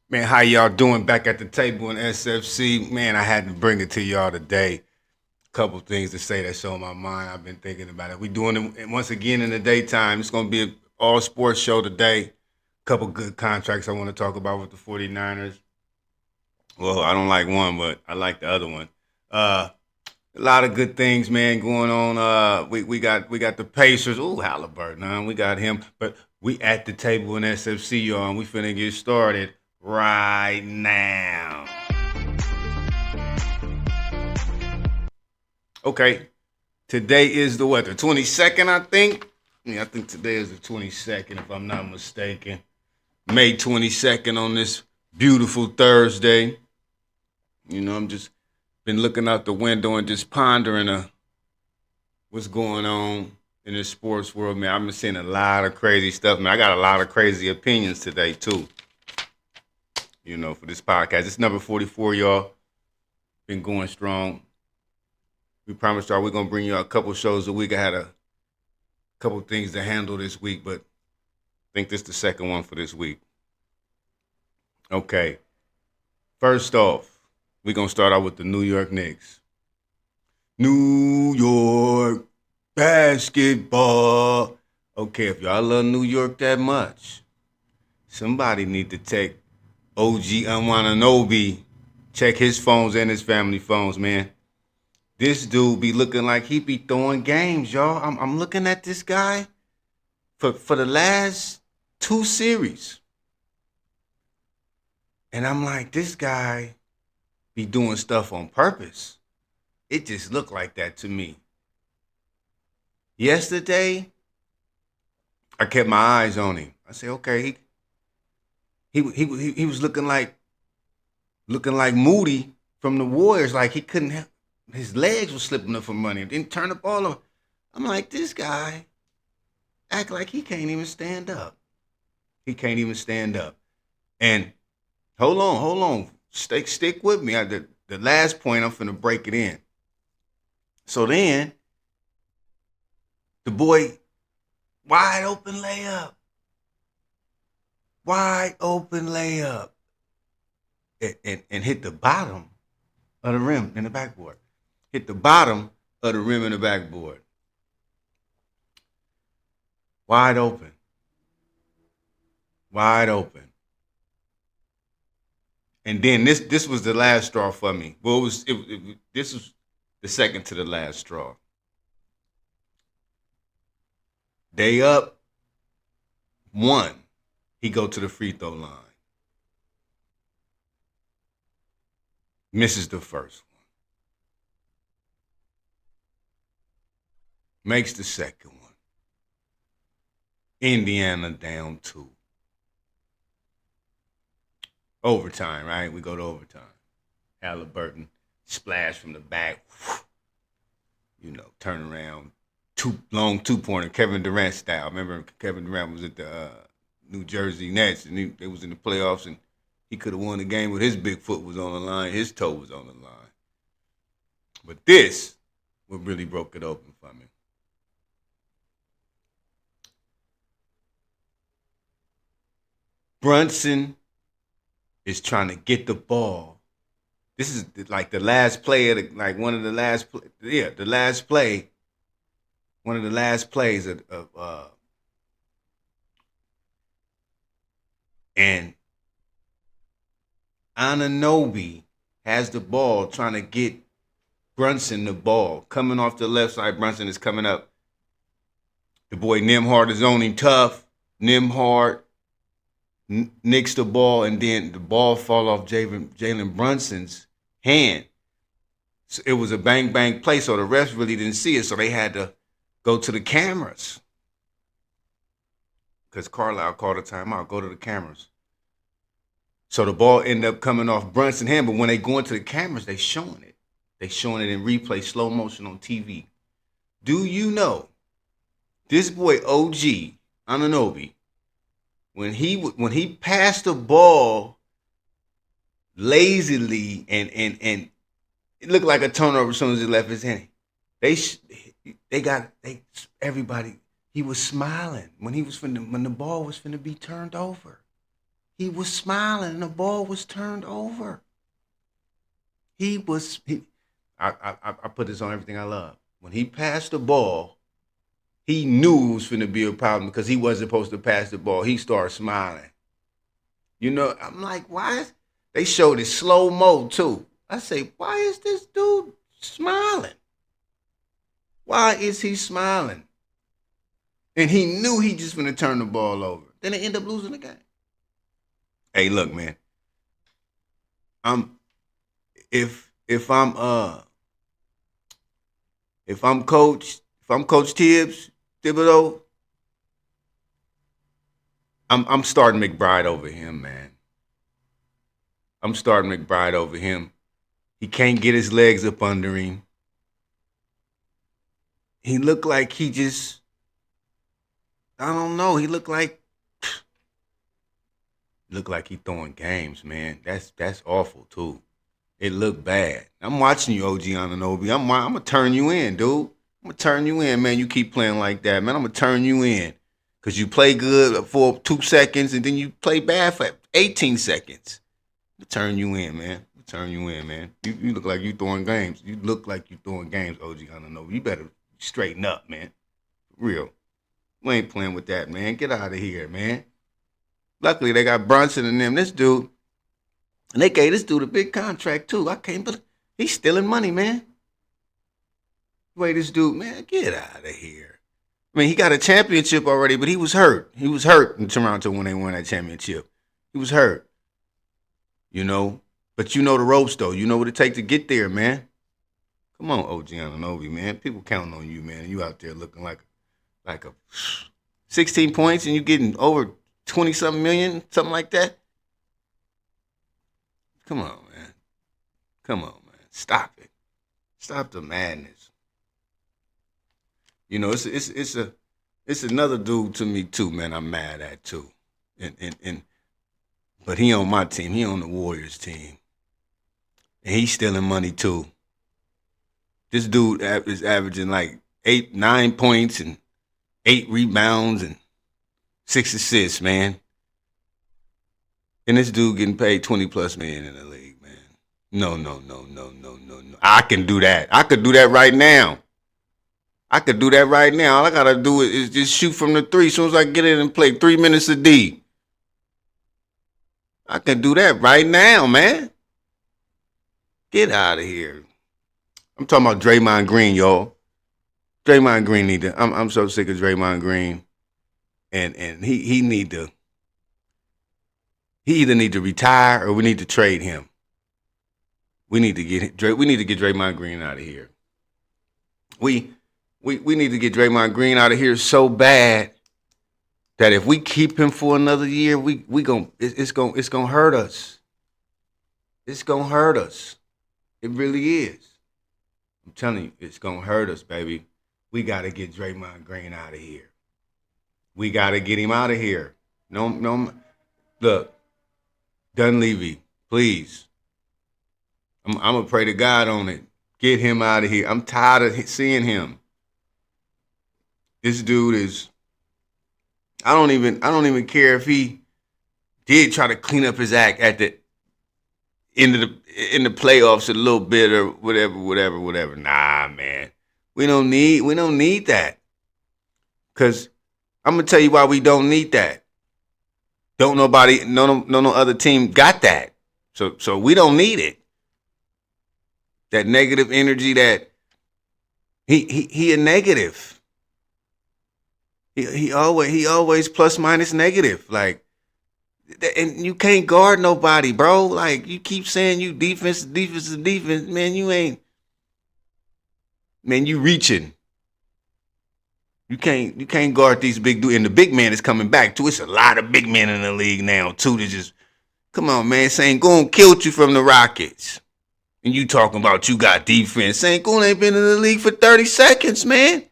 Man, how y'all doing back at the table in SFC? Man, I had to bring it to y'all today. Couple things to say that's on my mind. I've been thinking about it. We doing it once again in the daytime. It's going to be an all sports show today. Couple good contracts I want to talk about with the 49ers. Well, I don't like one, but I like the other one. Uh, a lot of good things, man, going on. We got the Pacers. Ooh, Halliburton, huh? We got him. But we at the table in SFC, y'all, and we finna get started right now. Okay, today is the what? The 22nd, I think. Yeah, I think today is the 22nd, if I'm not mistaken. May 22nd on this beautiful Thursday. I'm just been looking out the window and just pondering what's going on in the sports world, man. I've been seeing a lot of crazy stuff, man. I got a lot of crazy opinions today, too, for this podcast. It's number 44, y'all. Been going strong. We promised y'all we're going to bring you a couple shows a week. I had a couple things to handle this week, but I think this is the second one for this week. Okay. First off, we're going to start out with the New York Knicks. New York basketball. Okay, if y'all love New York that much, somebody need to take OG Anunoby, check his phones and his family phones, man. This dude be looking like he be throwing games, y'all. I'm looking at this guy for the last two series. And I'm like, this guy be doing stuff on purpose. It just looked like that to me. Yesterday, I kept my eyes on him. I said, okay, he was looking like Moody from the Warriors, like he couldn't have, his legs were slipping up from money. Didn't turn the ball over. I'm like, this guy act like he can't even stand up. He can't even stand up. And hold on, stick with me. The last point, I'm finna break it in. So then the boy, wide open layup, wide open layup, and hit the bottom of the rim in the backboard. Hit the bottom of the rim in the backboard. Wide open. Wide open. And then this was the last straw for me. Well, this was the second to the last straw. They up one. He go to the free throw line. Misses the first one. Makes the second one. Indiana down two. Overtime, right? We go to overtime. Halliburton splash from the back. Turn around. Long 2-pointer, Kevin Durant style. Remember, Kevin Durant was at the New Jersey Nets, and they was in the playoffs, and he could have won the game, but his big foot was on the line, his toe was on the line. But this, what really broke it open for me. Brunson is trying to get the ball. This is like the last play of one of the last, the last play, one of the last plays of and Anunoby has the ball trying to get Brunson the ball. Coming off the left side, Brunson is coming up. The boy Nembhard is on him tough. Nembhard nicks the ball, and then the ball fall off Jalen Brunson's hand. So it was a bang bang play, so the refs really didn't see it, so they had to go to the cameras. Because Carlisle called a timeout. Go to the cameras. So the ball ended up coming off Brunson's hand, but when they go into the cameras, they showing it. They showing it in replay, slow motion on TV. Do you know this boy OG Anunoby, when he passed the ball lazily and it looked like a turnover as soon as he left his hand. Everybody, he was smiling when when the ball was finna be turned over. He was smiling and the ball was turned over. I put this on everything I love. When he passed the ball, he knew it was finna be a problem because he wasn't supposed to pass the ball. He started smiling. You know, I'm like, why is they showed it slow mo too. I say, why is this dude smiling? Why is he smiling? And he knew he just gonna turn the ball over. Then they end up losing the game. Hey, look, man. I'm if I'm Coach Thibodeau, I'm starting McBride over him, man. I'm starting McBride over him. He can't get his legs up under him. He looked like he just, I don't know. He looked like he throwing games, man. That's awful too. It looked bad. I'm watching you, OG Anunoby. I'm gonna turn you in, dude. I'm gonna turn you in, man. You keep playing like that, man. I'm gonna turn you in. Cause you play good for 2 seconds and then you play bad for 18 seconds. I'm gonna turn you in, man. I'm gonna turn you in, man. You look like you throwing games. You look like you throwing games, OG Anunoby. You better straighten up, man. For real. We ain't playing with that, man. Get out of here, man. Luckily, they got Brunson and them. This dude, and they gave this dude a big contract too. I can't believe he's stealing money, man. Wait, this dude, man, get out of here. I mean, he got a championship already, but he was hurt. He was hurt in Toronto when they won that championship. He was hurt, you know. But you know the ropes, though. You know what it takes to get there, man. Come on, OG Anunoby, man. People counting on you, man. You out there looking like a 16 points and you getting over 20-something million, something like that. Come on, man. Come on, man. Stop it. Stop the madness. You know, it's another dude to me too, man. I'm mad at too, and but he on my team. He on the Warriors team, and he's stealing money too. This dude is averaging like 8, 9 points and 8 rebounds and 6 assists, man. And this dude getting paid 20+ million in the league, man. No. I can do that. I could do that right now. All I gotta do is just shoot from the three. As soon as I get in and play 3 minutes a D, I can do that right now, man. Get out of here. I'm talking about Draymond Green, y'all. Draymond Green need to. I'm so sick of Draymond Green, and he need to. He either need to retire or we need to trade him. We need to get Draymond Green out of here. We need to get Draymond Green out of here so bad that if we keep him for another year, it's gonna hurt us. It's gonna hurt us. It really is. I'm telling you, it's gonna hurt us, baby. We gotta get Draymond Green out of here. We gotta get him out of here. No. Look, Dunleavy, please. I'm gonna pray to God on it. Get him out of here. I'm tired of seeing him. This dude is. I don't even care if he did try to clean up his act at the end of in the playoffs a little bit or whatever. Nah, man. We don't need that. Cause I'm gonna tell you why we don't need that. Don't nobody, no other team got that. So we don't need it. That negative energy that he a negative. He always plus minus negative. Like, and you can't guard nobody, bro. Like, you keep saying you defense. Man, you ain't. Man, you reaching. You can't guard these big dudes. And the big man is coming back too. It's a lot of big men in the league now too. To just come on, man. Sengun killed you from the Rockets, and you talking about you got defense. Sengun ain't been in the league for 30 seconds, man.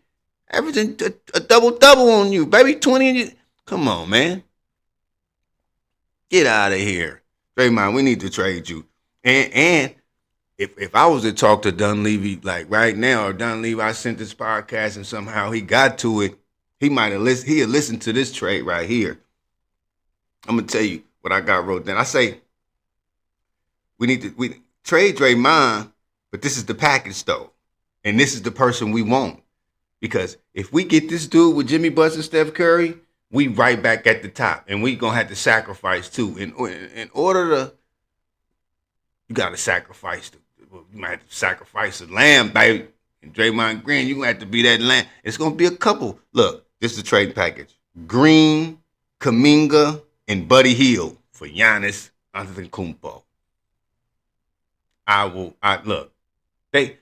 Averaging a double on you, baby. 20 in you. Come on, man. Get out of here, Draymond. We need to trade you. And if I was to talk to Dunleavy like right now, or Dunleavy, I sent this podcast and somehow he got to it, he might have listened. He'll listen to this trade right here. I'm gonna tell you what I got wrote down. I say we trade Draymond, but this is the package though, and this is the person we want. Because if we get this dude with Jimmy Butler and Steph Curry, we right back at the top, and we gonna have to sacrifice too. In order to, you gotta sacrifice. You might have to sacrifice a lamb, baby. And Draymond Green, you gonna have to be that lamb. It's gonna be a couple. Look, this is the trade package: Green, Kuminga, and Buddy Hield for Giannis Antetokounmpo. I look. They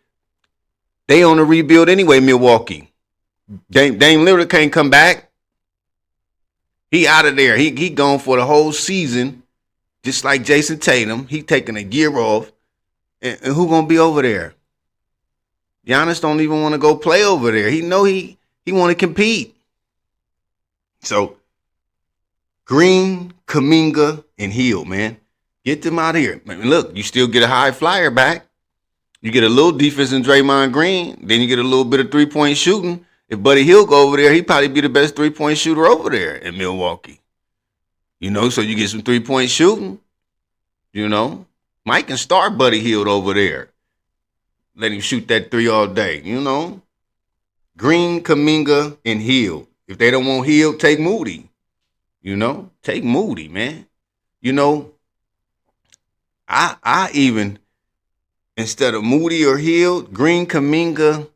on a rebuild anyway. Milwaukee. Dame Lillard can't come back. He out of there. He gone for the whole season, just like Jason Tatum. He taking a year off. And who gonna be over there? Giannis don't even want to go play over there. He know he want to compete. So Green, Kuminga, and Hield, man. Get them out of here. I mean, look, you still get a high flyer back. You get a little defense in Draymond Green. Then you get a little bit of three-point shooting. If Buddy Hield go over there, he'd probably be the best three-point shooter over there in Milwaukee. So you get some three-point shooting. Mike can start Buddy Hield over there. Let him shoot that three all day, Green, Kuminga, and Hield. If they don't want Hield, take Moody. Take Moody, man. I even, instead of Moody or Hield, Green, Kuminga,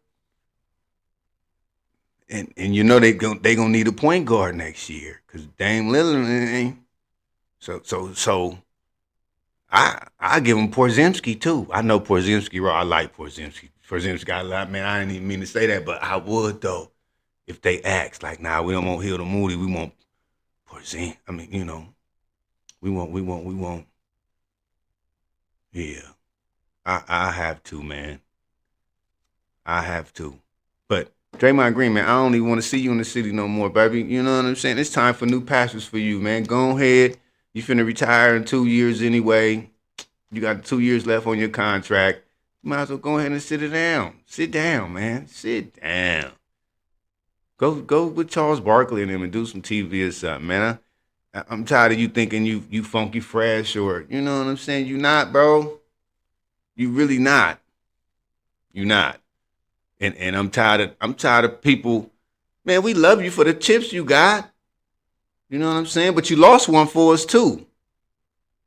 and they gonna need a point guard next year because Dame Lillard ain't. So I give him Porzingis too. I know Porzingis raw. I like Porzingis. Porzingis got a lot, man. I didn't even mean to say that, but I would though if they asked like, nah, we don't want Hield or Moody. We want Porzingis. I mean, we want. Yeah, I have to, man. I have to. But Draymond Green, man, I don't even want to see you in the city no more, baby. You know what I'm saying? It's time for new pastures for you, man. Go ahead. You finna retire in 2 years anyway. You got 2 years left on your contract. You might as well go ahead and sit it down. Sit down, man. Sit down. Go with Charles Barkley and him and do some TV or something, man. I'm tired of you thinking you funky fresh or you know what I'm saying. You not, bro. You really not. You not. And I'm tired of people. Man, we love you for the chips you got. You know what I'm saying? But you lost one for us too.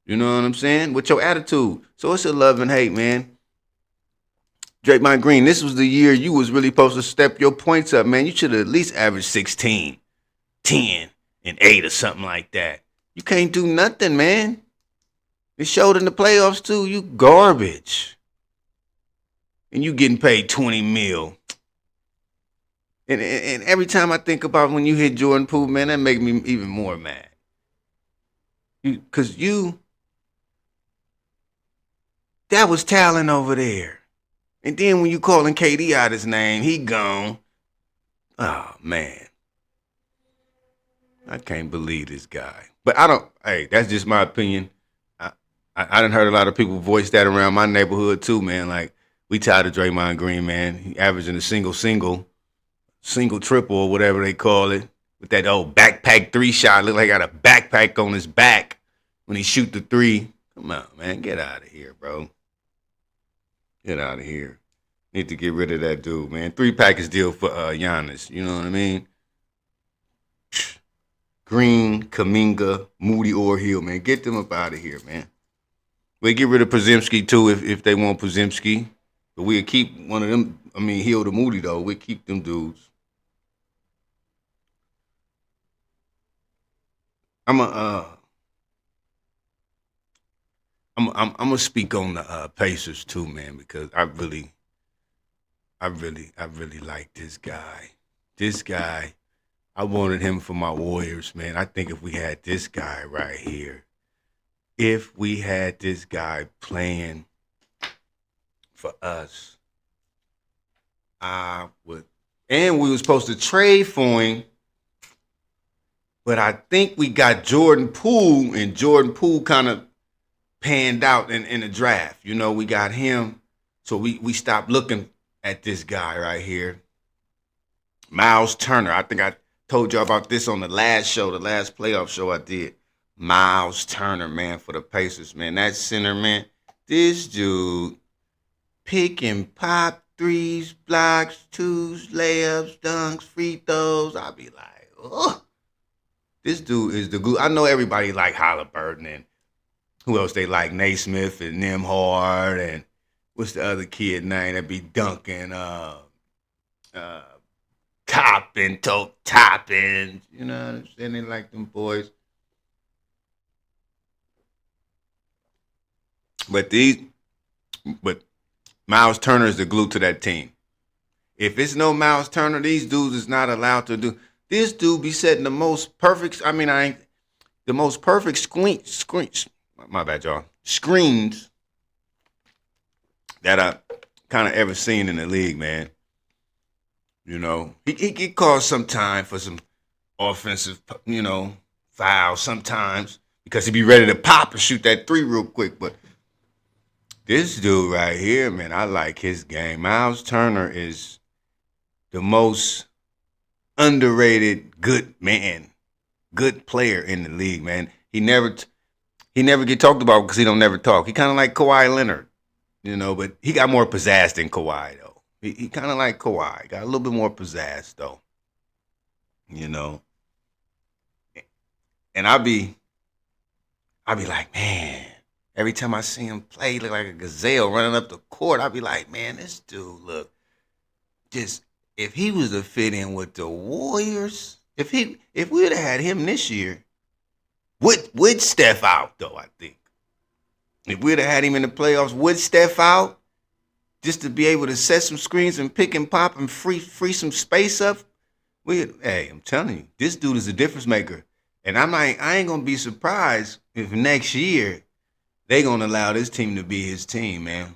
You know what I'm saying? With your attitude. So it's a love and hate, man. Draymond Green, this was the year you was really supposed to step your points up, man. You should have at least averaged 16, 10, and 8 or something like that. You can't do nothing, man. It showed in the playoffs too. You garbage. And you getting paid $20 million. And every time I think about when you hit Jordan Poole, man, that make me even more mad. Because that was talent over there. And then when you calling KD out his name, he gone. Oh, man. I can't believe this guy. But that's just my opinion. I done heard a lot of people voice that around my neighborhood too, man. Like, we tired of Draymond Green, man. He averaging a single, triple, or whatever they call it. With that old backpack 3 shot. Look like he got a backpack on his back when he shoot the 3. Come on, man. Get out of here, bro. Get out of here. Need to get rid of that dude, man. 3 package deal for Giannis. You know what I mean? Green, Kuminga, Moody, or Hield, man. Get them up out of here, man. We'll get rid of Porzingis too if they want Porzingis. But we'll keep one of them. I mean, Hield or Moody though. We'll keep them dudes. I'm gonna speak on the Pacers too, man, because I really like this guy. This guy, I wanted him for my Warriors, man. I think if we had this guy right here, if we had this guy playing for us, I would. And we were supposed to trade for him, but I think we got Jordan Poole, and Jordan Poole kind of panned out in the draft. We got him, so we stopped looking at this guy right here, Miles Turner. I think I told y'all about this on the last playoff show I did. Miles Turner, man, for the Pacers, man. That center, man. This dude pick and pop threes, blocks, twos, layups, dunks, free throws. I'll be like, oh, this dude is the glue. I know everybody like Halliburton and who else they like? Naismith and Nimhard and what's the other kid name that be dunking? Uh, Toppin. You know what I'm saying? They like them boys. But but Miles Turner is the glue to that team. If it's no Miles Turner, these dudes is not allowed to do. This dude be setting the most perfect. I mean, I ain't the most perfect screens. My bad, y'all. Screens that I kind of ever seen in the league, man. You know, he get called sometime for some offensive, fouls sometimes because he be ready to pop and shoot that three real quick. But this dude right here, man, I like his game. Miles Turner is the most underrated good man, good player in the league, man. He never get talked about because he don't never talk. He kind of like Kawhi Leonard, but he got more pizzazz than Kawhi though. He kind of like Kawhi, got a little bit more pizzazz though, you know. And I be like, man, every time I see him play, he look like a gazelle running up the court. I be like, man, this dude look just if he was to fit in with the Warriors, if we would have had him this year, would Steph out though? I think if we'd have had him in the playoffs, would Steph out just to be able to set some screens and pick and pop and free some space up? Hey, I'm telling you, this dude is a difference maker, and I ain't gonna be surprised if next year they gonna allow this team to be his team, man.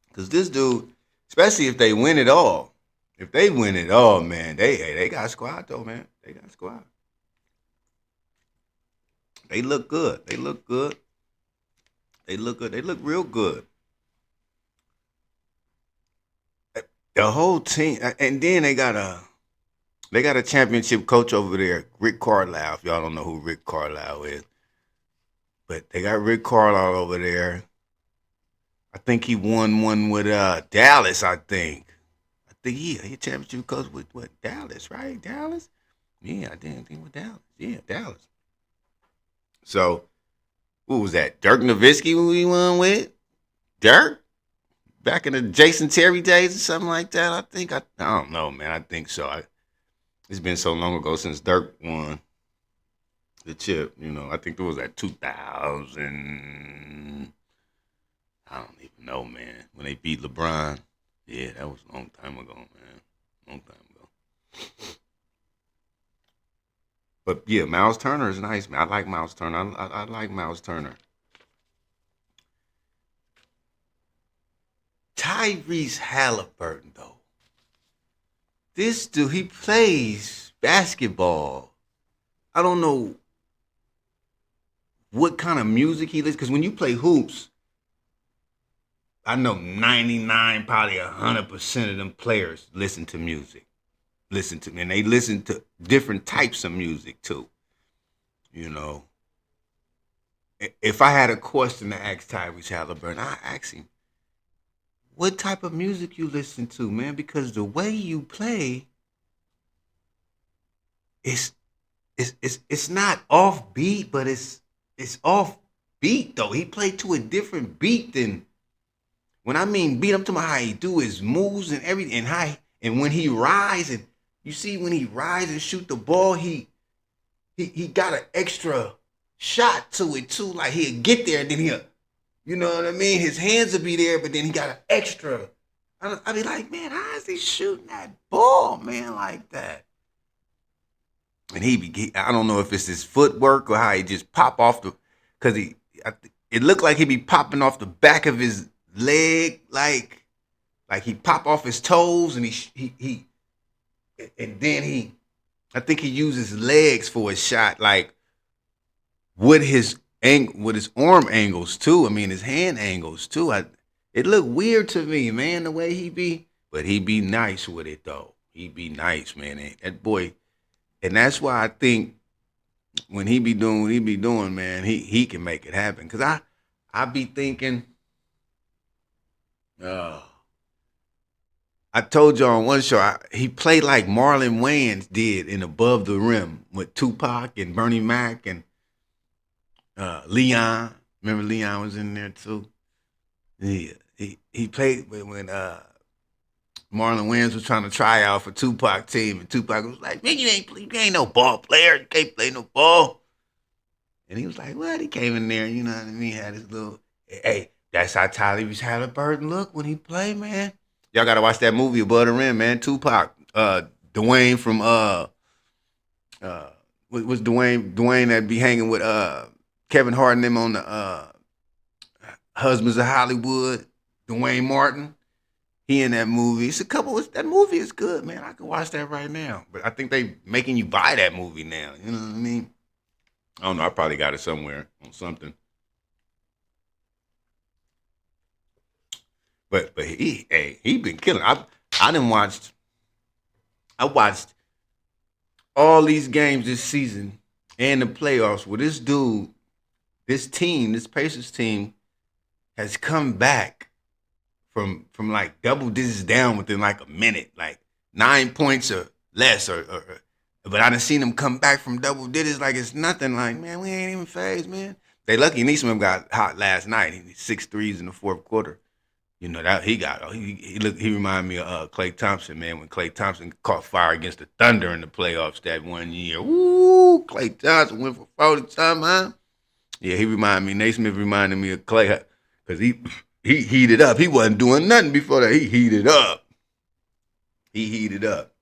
Because this dude, especially if they win it all, man, they got a squad though, man. They got a squad. They look good. They look good. They look good. They look real good. The whole team, and then they got a championship coach over there, Rick Carlisle. If y'all don't know who Rick Carlisle is, but they got Rick Carlisle over there. I think he won one with Dallas. I think he a championship coach with what Dallas, right? Dallas. Yeah, I didn't think with Dallas. Yeah, Dallas. So who was that? Dirk Nowitzki who he won with? Dirk? Back in the Jason Terry days or something like that. I don't know, man. I think so. It's been so long ago since Dirk won the chip. I think it was at 2000. I don't even know, man. When they beat LeBron. Yeah, that was a long time ago, man. Long time ago. But yeah, Miles Turner is nice, man. I like Miles Turner. I like Miles Turner. Tyrese Halliburton, though. This dude, he plays basketball. I don't know what kind of music he listens. Because when you play hoops, I know 99, probably 100% of them players listen to music. And they listen to different types of music too. You know, if I had a question to ask Tyrese Halliburton, I ask him, what type of music you listen to, man? Because the way you play, it's it's not off beat, but it's off beat though. He played to a different beat than when I mean beat. I'm talking about how he do his moves and everything, and when he rise and you see when he rise and shoot the ball, he got an extra shot to it too. Like he'll get there and then he'll, you know what I mean? His hands will be there, but then he got an extra. I be like, man, how is he shooting that ball, man, like that? And I don't know if it's his footwork or how he just pop off because it looked like he be popping off the back of his leg, like he pop off his toes and and then I think he uses his legs for his shot, like with his arm angles too. I mean his hand angles too. It looked weird to me, man, the way he be, but he be nice with it though. He be nice, man. That boy, and that's why I think when he be doing what he be doing, man, he can make it happen. Cause I be thinking, uh, I told you on one show he played like Marlon Wayans did in Above the Rim with Tupac and Bernie Mac and Leon. Remember Leon was in there too. He played when Marlon Wayans was trying to try out for Tupac team, and Tupac was like, "Man, you ain't no ball player. You can't play no ball." And he was like, "What?" He came in there, you know what I mean? Had his little, hey, that's how Tyrese Halliburton look when he played, man. Y'all gotta watch that movie Above the Rim, man. Tupac, Dwayne from uh, was Dwayne that be hanging with Kevin Hart and them on the Husbands of Hollywood. Dwayne Martin. He in that movie. It's a couple. That movie is good, man. I can watch that right now. But I think they making you buy that movie now. You know what I mean? I don't know. I probably got it somewhere on something. But he been killing. I didn't watched. I watched all these games this season and the playoffs where this dude, this team, this Pacers team has come back from like double digits down within like a minute, like 9 points or less, or but I done seen them come back from double digits like it's nothing. Like, man, we ain't even phased, man. They lucky Neesmith got hot last night. He 6 threes in the fourth quarter. You know that he got. He reminded me of Klay Thompson, man. When Klay Thompson caught fire against the Thunder in the playoffs that one year. Woo! Klay Thompson went for 40 time, huh? Yeah, he reminded me. Naismith reminded me of Klay because he heated up. He wasn't doing nothing before that. He heated up. He heated up.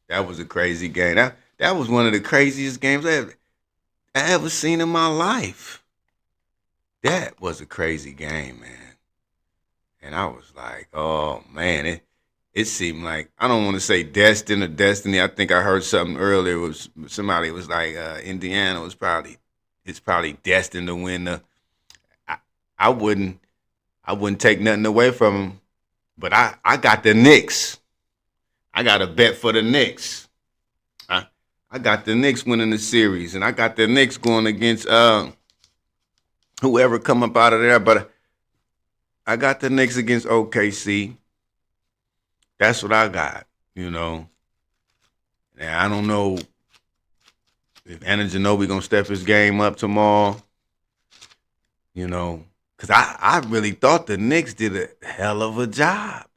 That was a crazy game. That was one of the craziest games I ever seen in my life. That was a crazy game, man. And I was like, oh man, it seemed like I don't want to say destined or destiny. I think I heard something earlier. Was somebody was like Indiana was probably it's probably destined to win the. I, I wouldn't take nothing away from them, but I got the Knicks. I got a bet for the Knicks. I got the Knicks winning the series, and I got the Knicks going against whoever come up out of there. But I got the Knicks against OKC. That's what I got, you know. Now, I don't know if Ginobili gonna step his game up tomorrow, you know, because I really thought the Knicks did a hell of a job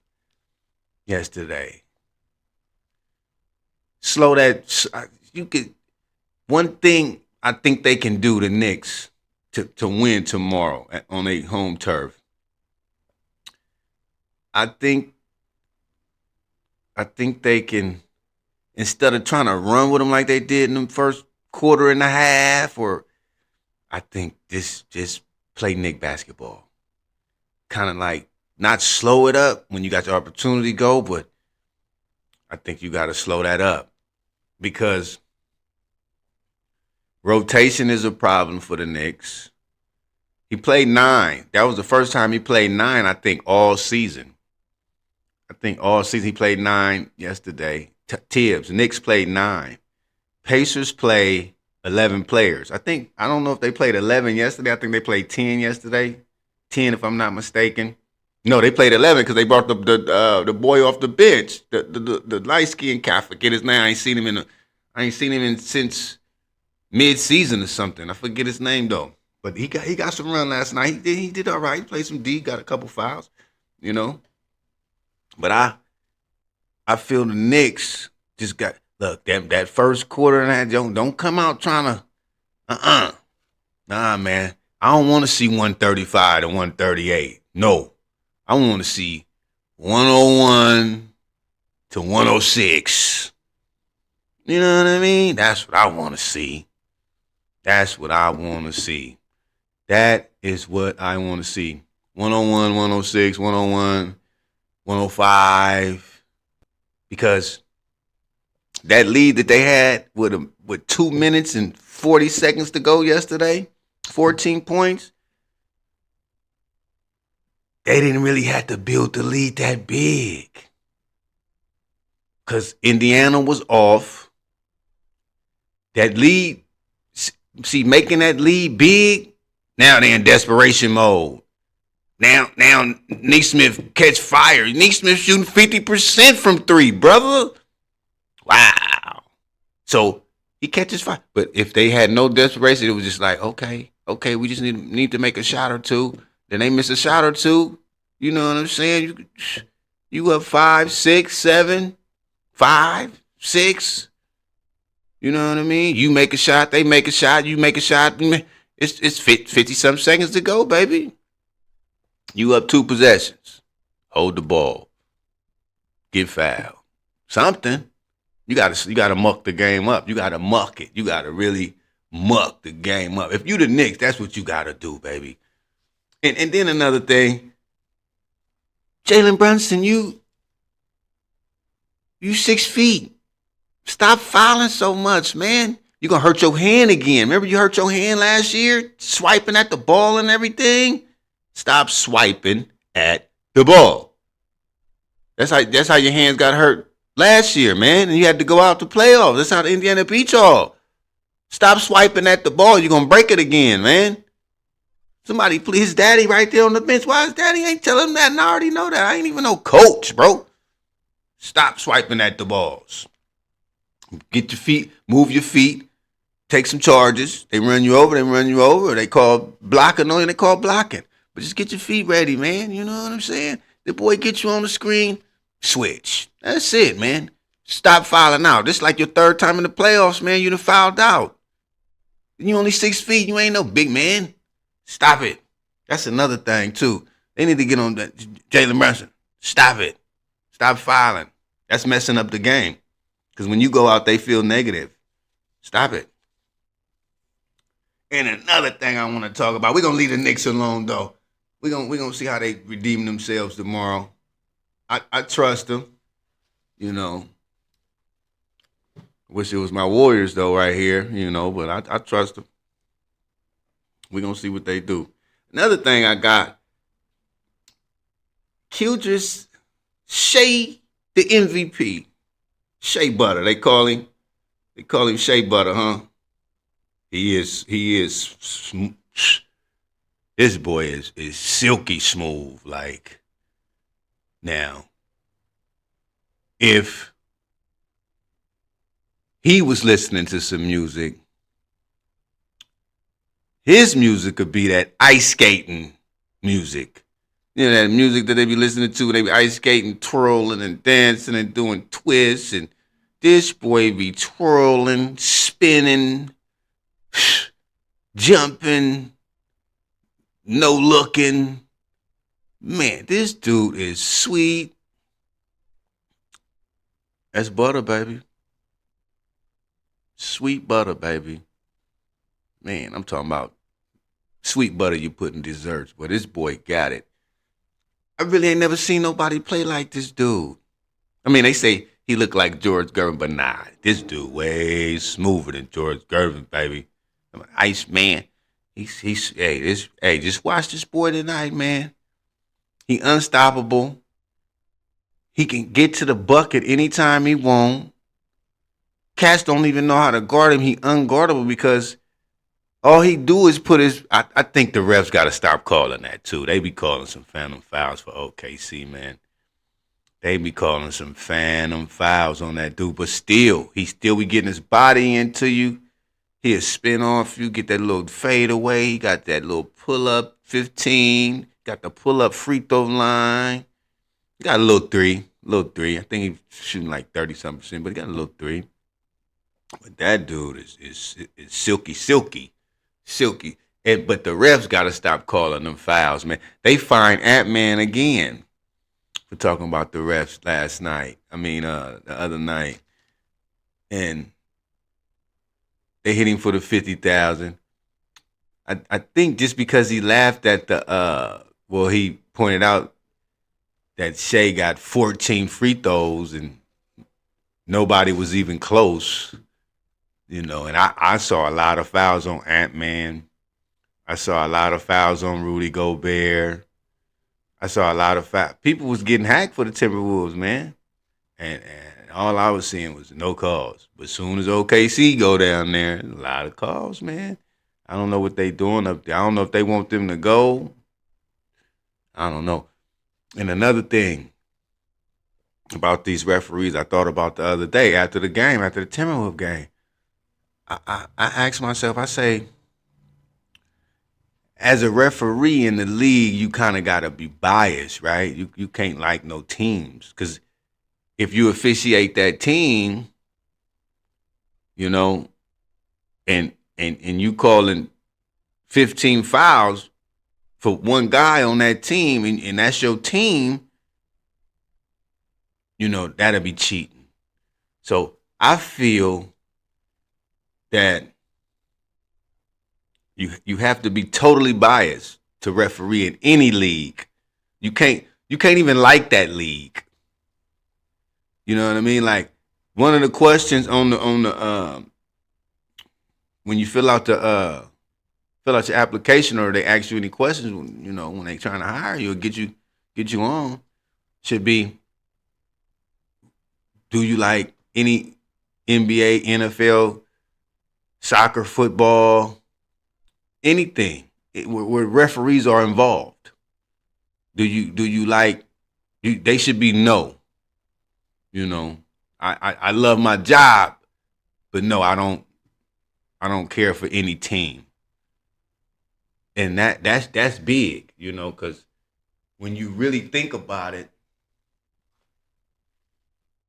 yesterday. Slow that. You could. One thing I think they can do, the Knicks, to win tomorrow on a home turf. I think they can, instead of trying to run with them like they did in the first quarter and a half, or I think this just play Knick basketball. Kind of like not slow it up when you got the opportunity to go, but I think you got to slow that up because rotation is a problem for the Knicks. He played 9. That was the first time he played 9, I think, all season. I think all season he played 9 yesterday. Tibbs, Knicks played 9. Pacers play 11 players. I don't know if they played 11 yesterday. I think they played 10 yesterday. 10 if I'm not mistaken. No, they played 11 because they brought the boy off the bench, the light skinned cat. I forget his name. I ain't seen him in since mid season or something. I forget his name though. But he got some run last night. He did all right. He played some D, got a couple fouls, you know. But I feel the Knicks just got look that first quarter and that don't come out trying to nah man. I don't want to see 135 to 138. No. I want to see 101 to 106. You know what I mean? That's what I want to see. That's what I want to see. That is what I want to see. 101, 106, 101, 105. Because that lead that they had with 2 minutes and 40 seconds to go yesterday, 14 points, they didn't really have to build the lead that big. Because Indiana was off. That lead See, making that lead big, now they're in desperation mode. Now, Neesmith catch fire. Neesmith shooting 50% from three, brother. Wow. So he catches fire. But if they had no desperation, it was just like, okay, we just need to make a shot or two. Then they miss a shot or two. You know what I'm saying? You up 5, 6, 7, 5, 6. You know what I mean? You make a shot, they make a shot, you make a shot. It's 50 some seconds to go, baby. You up 2 possessions. Hold the ball. Get fouled. Something. You gotta muck the game up. You gotta muck it. You gotta really muck the game up. If you the Knicks, that's what you gotta do, baby. And then another thing, Jalen Brunson, you 6 feet. Stop fouling so much, man. You're gonna hurt your hand again. Remember you hurt your hand last year? Swiping at the ball and everything? Stop swiping at the ball. That's how your hands got hurt last year, man. And you had to go out to playoffs. That's how the Indiana beat y'all. Stop swiping at the ball. You're gonna break it again, man. Somebody, please, daddy right there on the bench. Why is daddy ain't telling him that? And I already know that. I ain't even no coach, bro. Stop swiping at the balls. Get your feet, move your feet, take some charges. They run you over. They call blocking on you, they call blocking. But just get your feet ready, man. You know what I'm saying? The boy gets you on the screen, switch. That's it, man. Stop fouling out. This is like your 3rd time in the playoffs, man. You done fouled out. You only 6 feet. You ain't no big man. Stop it. That's another thing, too. They need to get on that. Jalen Brunson, stop it. Stop fouling. That's messing up the game. Because when you go out, they feel negative. Stop it. And another thing I want to talk about, we're going to leave the Knicks alone, though. We're gonna see how they redeem themselves tomorrow. I trust them. You know. Wish it was my Warriors, though, right here. You know, but I trust them. We're going to see what they do. Another thing I got, Qdris Shea, the MVP. Shea Butter, they call him. They call him Shea Butter, huh? He is. This boy is silky smooth. Like, now, if he was listening to some music, his music could be that ice skating music. You know, that music that they be listening to, they be ice skating, twirling and dancing and doing twists. And this boy be twirling, spinning, jumping, no looking. Man, this dude is sweet. That's butter, baby. Sweet butter, baby. Man, I'm talking about sweet butter you put in desserts. But this boy got it. I really ain't never seen nobody play like this dude. I mean, they say he looked like George Gervin, but nah, this dude way smoother than George Gervin, baby. I'm an ice man. Just watch this boy tonight, man. He unstoppable. He can get to the bucket anytime he want. Cats don't even know how to guard him. He unguardable because all he do is put his. I think the refs got to stop calling that too. They be calling some phantom fouls for OKC, man. They be calling some phantom fouls on that dude, but still, he still be getting his body into you. He'll spin off you, get that little fade away. He got that little pull up 15. Got the pull up free throw line. He got a little three. I think he's shooting like 30-something%, but he got a little three. But that dude is silky. But the refs got to stop calling them fouls, man. They fined Ant-Man again for talking about the refs last night. The other night. And they hit him for the 50,000. I think just because he laughed at he pointed out that Shea got 14 free throws and nobody was even close. You know, and I saw a lot of fouls on Ant-Man. I saw a lot of fouls on Rudy Gobert. I saw a lot of fouls. People was getting hacked for the Timberwolves, man. And all I was seeing was no calls. But as soon as OKC go down there, a lot of calls, man. I don't know what they doing up there. I don't know if they want them to go. I don't know. And another thing about these referees, I thought about the other day after the game, after the Timberwolves game. I asked myself, I say, as a referee in the league, you kind of got to be biased, right? You can't like no teams, because if you officiate that team, you know, and you calling 15 fouls for one guy on that team, and that's your team, that'll be cheating. So I feel that you have to be totally biased to referee in any league. You can't even like that league. You know what I mean? Like, one of the questions on the when you fill out your application, or they ask you any questions, when they trying to hire you or get you on, should be, do you like any NBA, NFL, soccer, football, anything where referees are involved? Do you like? They should be no. I love my job, but no, I don't care for any team. And that's big, because when you really think about it,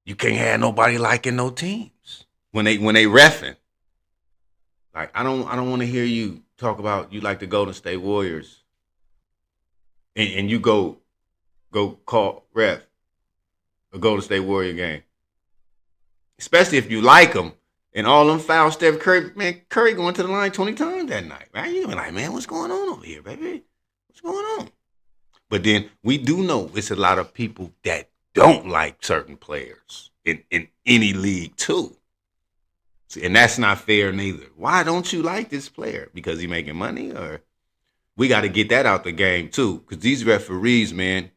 you can't have nobody liking no teams when they reffing. Like, I don't want to hear you talk about you like the Golden State Warriors, and you go call ref a Golden State Warrior game, especially if you like them. And all them fouls, Steph Curry, man, Curry going to the line 20 times that night, right? You be like, man, what's going on over here, baby? What's going on? But then we do know it's a lot of people that don't like certain players in any league too. And that's not fair neither. Why don't you like this player? Because he making money? Or we got to get that out the game too. Because these referees, man,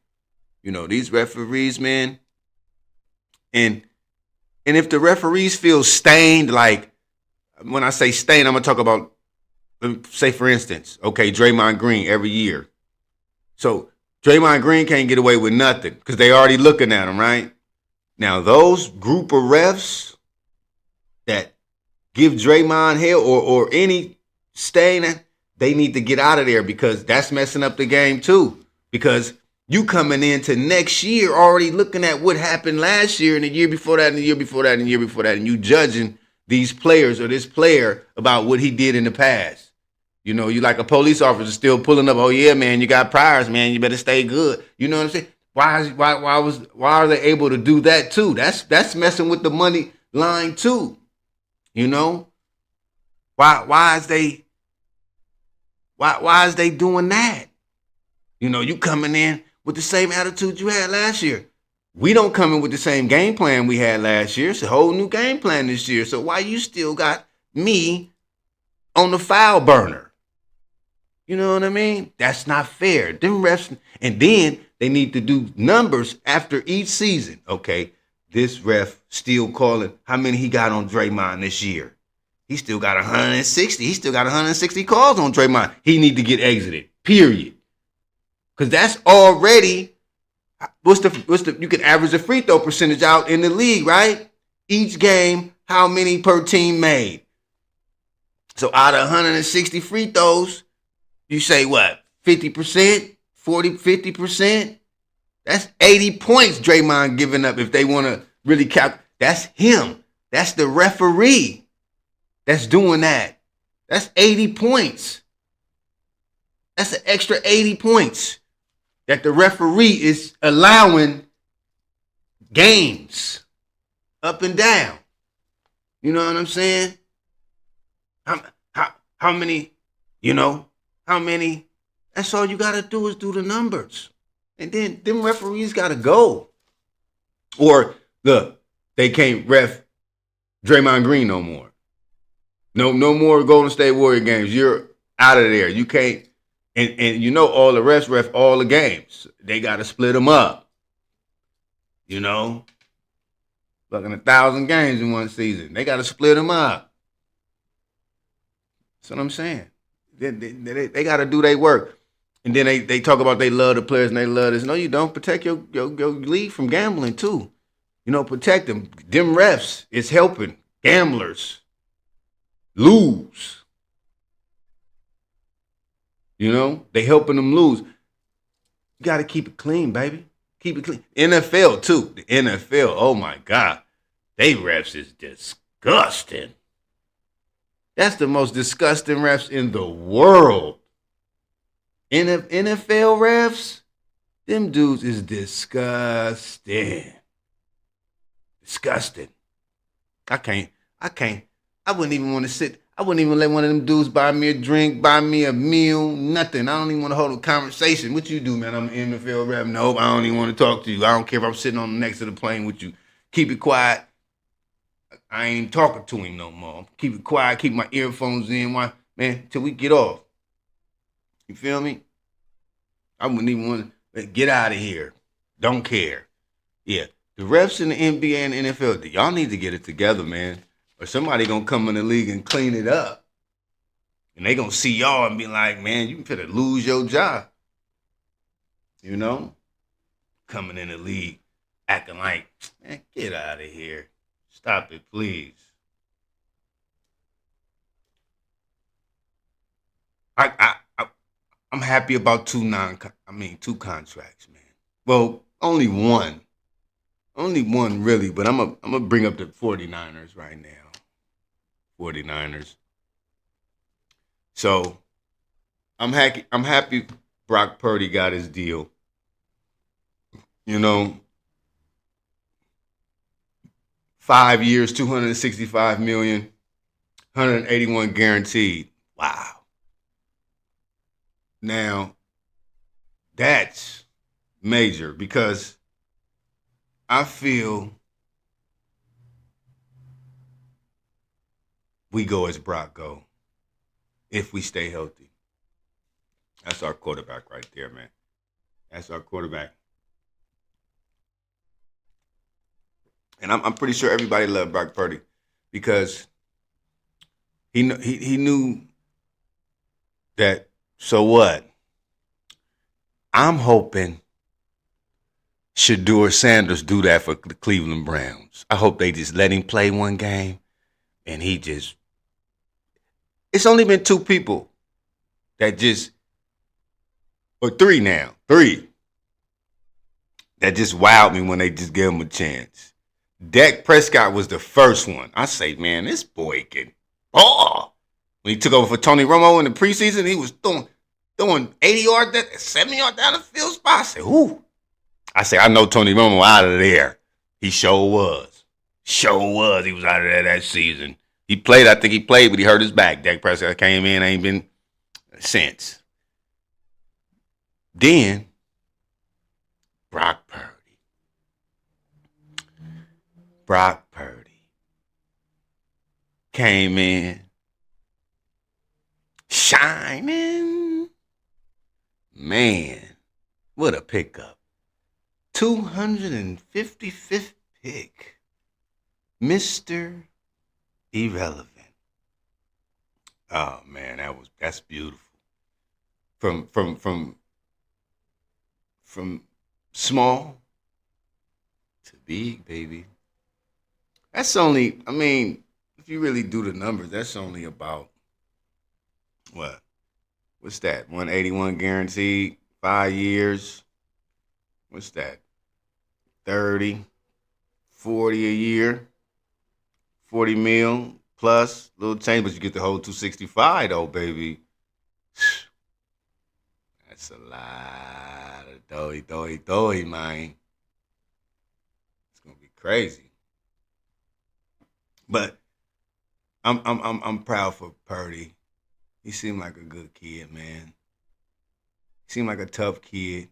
and if the referees feel stained, like, when I say stained, I'm going to talk about, say, for instance, okay, Draymond Green every year. So Draymond Green can't get away with nothing because they already looking at him, right? Now, those group of refs that give Draymond hell or any stain, they need to get out of there, because that's messing up the game too. Because you coming into next year already looking at what happened last year and the year before that and the year before that and the year before that, and you judging these players or this player about what he did in the past. You like a police officer still pulling up, oh yeah, man, you got priors, man, you better stay good. You know what I'm saying? Why are they able to do that too? That's messing with the money line too. Why is they doing that? You coming in with the same attitude you had last year. We don't come in with the same game plan we had last year. It's a whole new game plan this year. So why you still got me on the foul burner? You know what I mean? That's not fair. Them refs, and then they need to do numbers after each season. Okay, this ref still calling how many he got on Draymond this year. He still got 160. He still got 160 calls on Draymond. He need to get exited. Period. Because that's already, what's the you can average the free throw percentage out in the league, right? Each game, how many per team made? So out of 160 free throws, you say what? 50%? 50%? That's 80 points Draymond giving up if they want to really count. That's him. That's the referee that's doing that. That's 80 points. That's an extra 80 points that the referee is allowing games up and down. You know what I'm saying? How many, how many? That's all you got to do is do the numbers. And then them referees got to go. Or, look, they can't ref Draymond Green no more. No more Golden State Warrior games. You're out of there. You can't. And all the refs ref all the games. They got to split them up. Fucking 1,000 games in one season. They got to split them up. That's what I'm saying. They got to do their work. And then they talk about they love the players and they love this. No, you don't. Protect your league from gambling too. You know, protect them. Them refs is helping gamblers lose. You know, they helping them lose. You got to keep it clean, baby. Keep it clean. NFL too. The NFL. Oh my God, they refs is disgusting. That's the most disgusting refs in the world. NFL refs, them dudes is disgusting. Disgusting. I can't. I wouldn't even want to sit. I wouldn't even let one of them dudes buy me a drink, buy me a meal, nothing. I don't even want to hold a conversation. What you do, man? I'm an NFL rep. Nope, I don't even want to talk to you. I don't care if I'm sitting on the next to the plane with you. Keep it quiet. I ain't even talking to him no more. Keep it quiet. Keep my earphones in. Why, man? Till we get off. You feel me? I wouldn't even want to get out of here. Don't care. Yeah, the refs in the NBA and the NFL, y'all need to get it together, man. Or somebody gonna come in the league and clean it up. And they gonna see y'all and be like, man, you finna lose your job. You know? Coming in the league, acting like, man, get out of here. Stop it, please. I I'm happy about two contracts, man. Well, only one. Only one really, but I'm gonna bring up the 49ers right now. 49ers. So I'm happy Brock Purdy got his deal. You know, 5 years, 265 million, 181 guaranteed. Wow. Now that's major because I feel we go as Brock go if we stay healthy. That's our quarterback right there, man. That's our quarterback. And I'm pretty sure everybody loved Brock Purdy because he knew that. So what? I'm hoping Shador Sanders do that for the Cleveland Browns. I hope they just let him play one game and he just. It's only been two people that just, or three now, three that just wowed me when they just gave him a chance. Dak Prescott was the first one. I say, man, this boy can. Oh, when he took over for Tony Romo in the preseason, he was throwing 80 yards, 70 yards down the field spot. I said, ooh. I say, I know Tony Romo out of there. He sure was. Sure was. He was out of there that season. He played, I think he played, but he hurt his back. Dak Prescott came in, ain't been since. Then, Brock Purdy. Brock Purdy came in, shining. Man, what a pickup. 255th pick. Mr. Irrelevant. Oh man, that's beautiful. From small to big, baby. That's only, I mean, if you really do the numbers, that's only about what? What's that? 181 guaranteed, 5 years. What's that? 30, 40 a year, 40 mil plus little change, but you get the whole 265 though, baby. That's a lot of doughy, man. It's gonna be crazy. But I'm proud for Purdy. He seemed like a good kid, man. He seemed like a tough kid.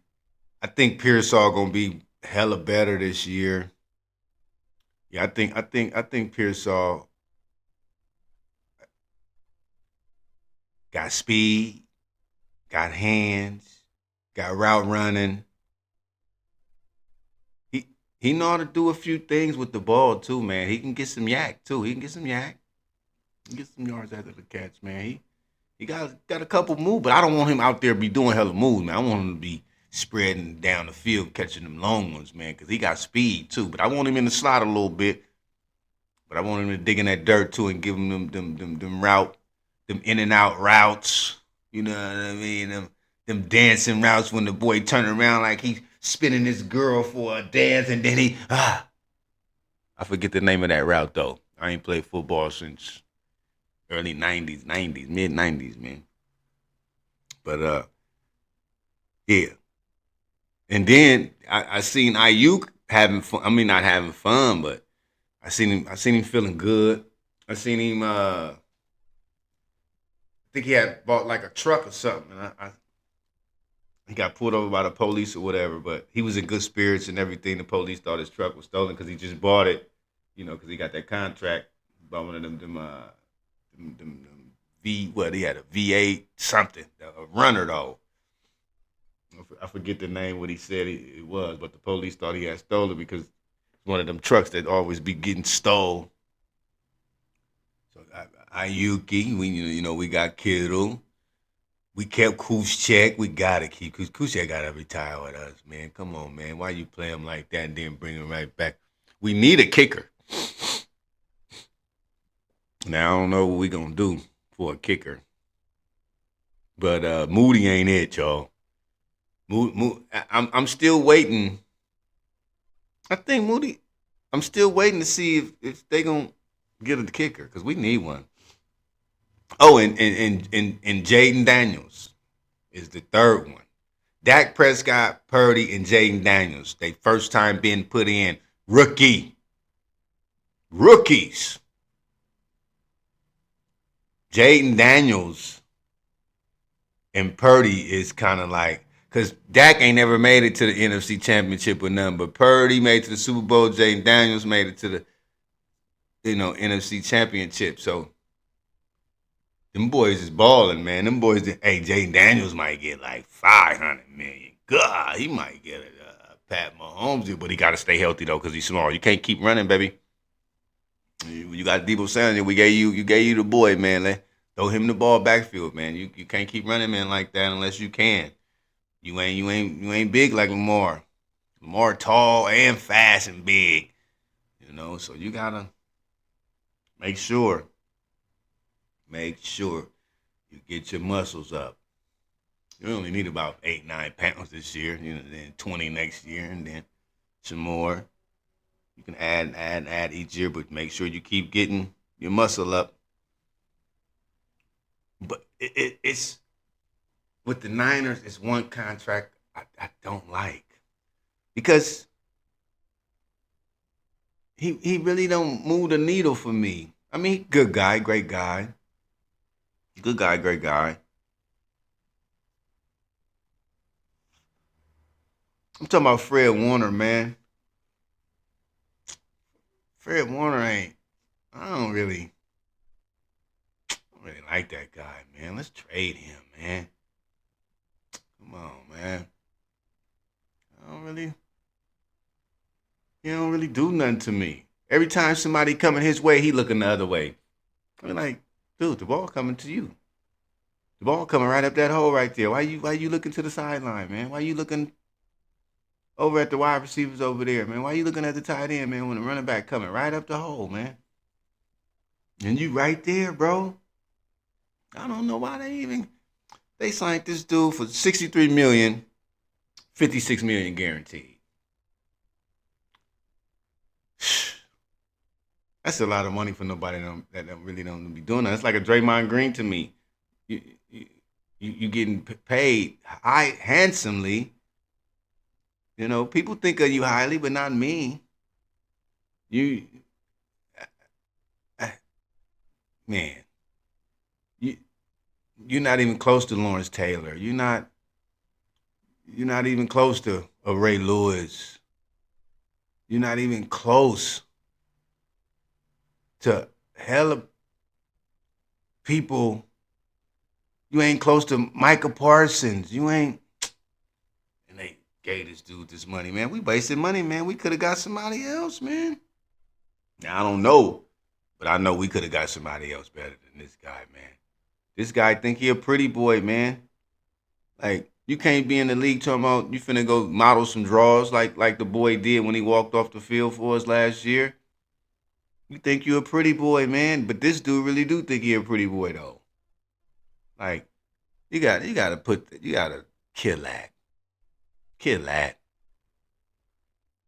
I think Pearsall gonna be hella better this year. Yeah, I think Pearsall got speed, got hands, got route running. He know how to do a few things with the ball too, man. He can get some yak too. He can get some yak. He can get some yards after the catch, man. He He got a couple moves, but I don't want him out there be doing hella moves, man. I want him to be spreading down the field, catching them long ones, man, because he got speed too. But I want him in the slot a little bit. But I want him to dig in that dirt too and give him them in and out routes. You know what I mean? Them dancing routes when the boy turn around like he's spinning his girl for a dance and then I forget the name of that route though. I ain't played football since early '90s, mid '90s, man. But yeah. And then I seen Ayuk having fun. I mean, not having fun, but I seen him feeling good. I seen him. I think he had bought like a truck or something. And he got pulled over by the police or whatever, but he was in good spirits and everything. The police thought his truck was stolen because he just bought it, because he got that contract by one of them V. What he had a V8 something, a runner though. I forget the name what he said it was, but the police thought he had stolen because it's one of them trucks that always be getting stole. So Ayuki, we got Kittle. We kept Kuschek. We gotta keep Kuschek gotta retire with us, man. Come on, man. Why you play him like that and then bring him right back? We need a kicker. Now I don't know what we gonna do for a kicker, but Moody ain't it, y'all. I'm still waiting. I think Moody. I'm still waiting to see if they gonna get a kicker because we need one. Oh, and Jaden Daniels is the third one. Dak Prescott, Purdy, and Jaden Daniels. They first time being put in rookies. Jaden Daniels and Purdy is kind of like, because Dak ain't never made it to the NFC Championship or nothing, but Purdy made it to the Super Bowl. Jaden Daniels made it to the, NFC Championship. So them boys is balling, man. Them boys, hey, Jaden Daniels might get like $500 million. God, he might get a Pat Mahomes, but he got to stay healthy though, because he's small. You can't keep running, baby. You got Deebo Samuel. You gave you the boy, man. Throw him the ball backfield, man. You can't keep running, man, like that unless you can. You ain't big like Lamar. Lamar tall and fast and big. So you gotta make sure you get your muscles up. You only need about 8-9 pounds this year, then 20 next year, and then some more. You can add each year, but make sure you keep getting your muscle up. But it's with the Niners, it's one contract I don't like because he really don't move the needle for me. I mean, good guy, great guy. Good guy, great guy. I'm talking about Fred Warner, man. Fred Warner ain't. I don't really like that guy, man. Let's trade him, man. Come on, man. I don't really. He don't really do nothing to me. Every time somebody coming his way, he looking the other way. I'm like, dude, the ball coming to you. The ball coming right up that hole right there. Why you looking to the sideline, man? Why you looking over at the wide receivers over there, man? Why you looking at the tight end, man, when the running back coming right up the hole, man? And you right there, bro. I don't know why they signed this dude for $63 million, $56 million guaranteed. That's a lot of money for nobody that really don't be doing that. It's like a Draymond Green to me. You you getting paid high handsomely. People think of you highly, but not me. You, man, you you're not even close to Lawrence Taylor. You're not even close to a Ray Lewis. You're not even close to hella people. You ain't close to Micah Parsons. You ain't. And they gave this dude this money, man. We wasted money, man. We could have got somebody else, man. Now, I don't know, but I know we could have got somebody else better than this guy, man. This guy think he a pretty boy, man. Like, you can't be in the league talking about you finna go model some draws like the boy did when he walked off the field for us last year. You think you a pretty boy, man, but this dude really do think he a pretty boy though. Like, you gotta kill that. Kill that.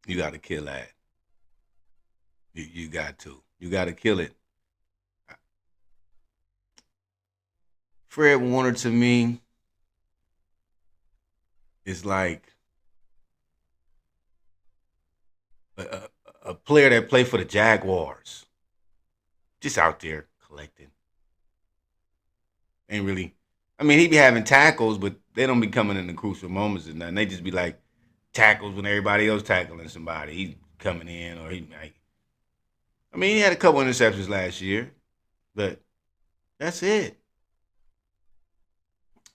You gotta kill that. You got to. You gotta kill it. Fred Warner to me is like a, a, a player that played for the Jaguars. Just out there collecting. Ain't really. I mean, he be having tackles, but they don't be coming in the crucial moments and nothing. They just be like tackles when everybody else tackling somebody. He's coming in, or he like. I mean, he had a couple interceptions last year, but that's it.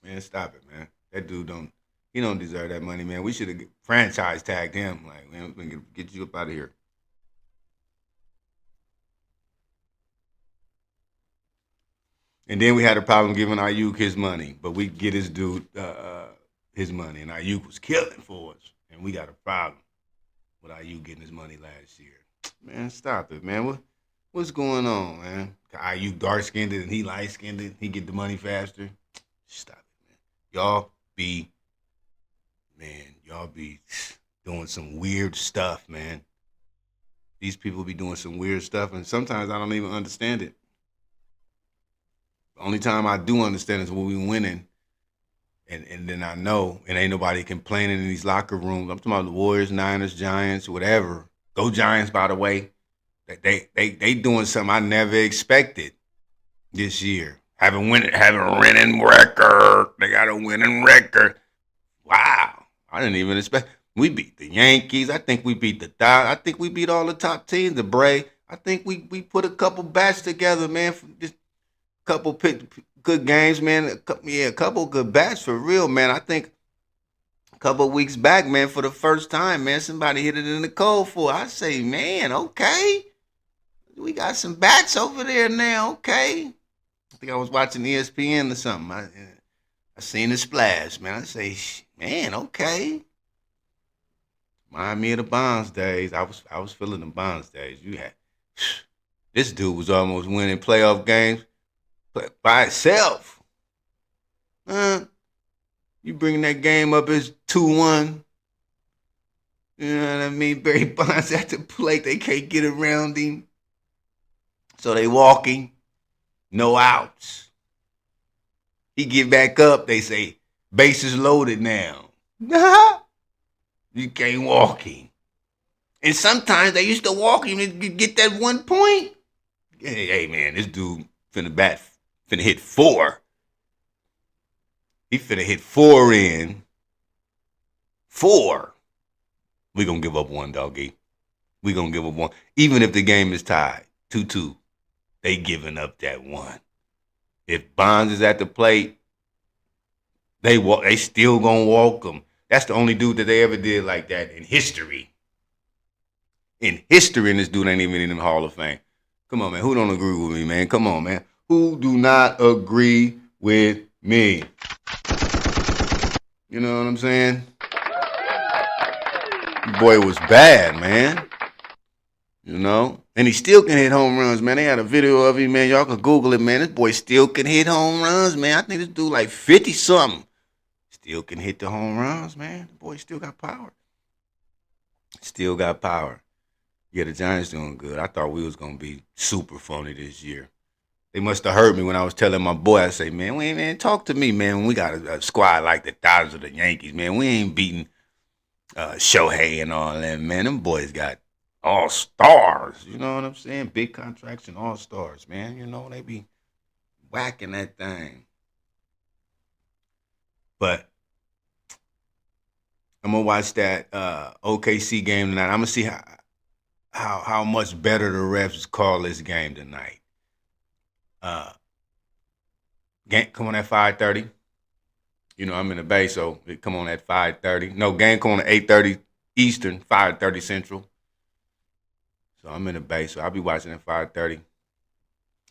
Man, stop it, man. That dude don't. He don't deserve that money, man. We should have franchise tagged him. Like, man, we can get you up out of here. And then we had a problem giving Ayuk his money, but we get his dude his money, and Ayuk was killing for us, and we got a problem with Ayuk getting his money last year. Man, stop it, man. What's going on, man? Ayuk dark skinned and he light skinned. He get the money faster. Stop it, man. Y'all be y'all be doing some weird stuff, man. These people be doing some weird stuff, and sometimes I don't even understand it. The only time I do understand is when we winning, and then I know, and ain't nobody complaining in these locker rooms. I'm talking about the Warriors, Niners, Giants, whatever. Go Giants, by the way. They doing something I never expected this year. Having a winning record. They got a winning record. Wow. I didn't even expect. We beat the Yankees. I think we beat the Dodgers. I think we beat all the top teams. The Braves. I think we put a couple bats together, man. Just couple good games, man. A couple good bats for real, man. I think a couple of weeks back, man, for the first time, man, somebody hit it in the cold for. I say, man, okay, we got some bats over there now. Okay, I think I was watching ESPN or something. I seen the splash, man. I say, man, okay. Remind me of the Bonds days. I was feeling the Bonds days. You had this dude was almost winning playoff games by itself. Uh, you bring that game up as 2-1. You know what I mean? Barry Bonds at the plate. They can't get around him. So they walking. No outs. He get back up. They say, bases loaded now. You can't walk him. And sometimes they used to walk him to get that 1 point. Hey, man, this dude finna hit 4. He finna hit 4 in. 4. We gonna give up 1, doggy. We gonna give up 1. Even if the game is tied, 2-2, they giving up that 1. If Bonds is at the plate, they still gonna walk him. That's the only dude that they ever did like that in history. In history, and this dude ain't even in the Hall of Fame. Come on, man. Who don't agree with me, man? Come on, man. Who do not agree with me? You know what I'm saying? Boy was bad, man. You know? And he still can hit home runs, man. They had a video of him, man. Y'all can Google it, man. This boy still can hit home runs, man. I think this dude like 50 something. Still can hit the home runs, man. The boy still got power. Still got power. Yeah, the Giants doing good. I thought we was gonna be super phony this year. They must have heard me when I was telling my boy. I say, man, talk to me, man. When we got a squad like the Dodgers or the Yankees, man, we ain't beating Shohei and all that, man. Them boys got all stars. You know what I'm saying? Big contracts and all stars, man. You know, they be whacking that thing. But I'm gonna watch that OKC game tonight. I'm gonna see how much better the refs call this game tonight. Uh, game come on at 5:30. You know, I'm in the Bay, so it come on at 5:30. No, game come on at 8:30 Eastern, 5:30 Central. So I'm in the Bay, so I'll be watching at 5:30.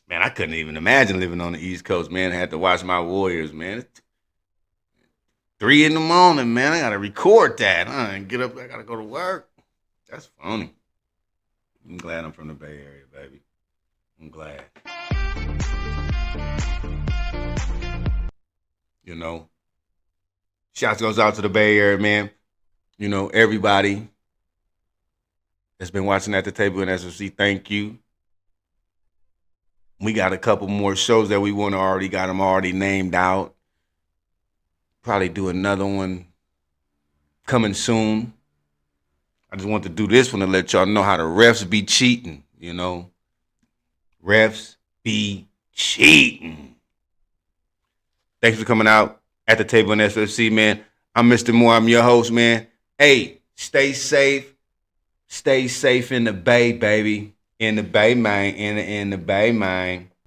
Man, I couldn't even imagine living on the East Coast, man. I had to watch my Warriors, man. It's 3 in the morning, man. I gotta record that. And get up. I gotta go to work. That's funny. I'm glad I'm from the Bay Area, baby. I'm glad. You know, shouts goes out to the Bay Area, man. You know, everybody that's been watching at the table in SFC, thank you. We got a couple more shows that we want to already got them already named out. Probably do another one coming soon. I just want to do this one to let y'all know how the refs be cheating, you know. Refs be cheating. Thanks for coming out at the table in SFC, man. I'm Mr. Moore. I'm your host, man. Hey, stay safe. Stay safe in the Bay, baby. In the Bay, man. In the Bay, man.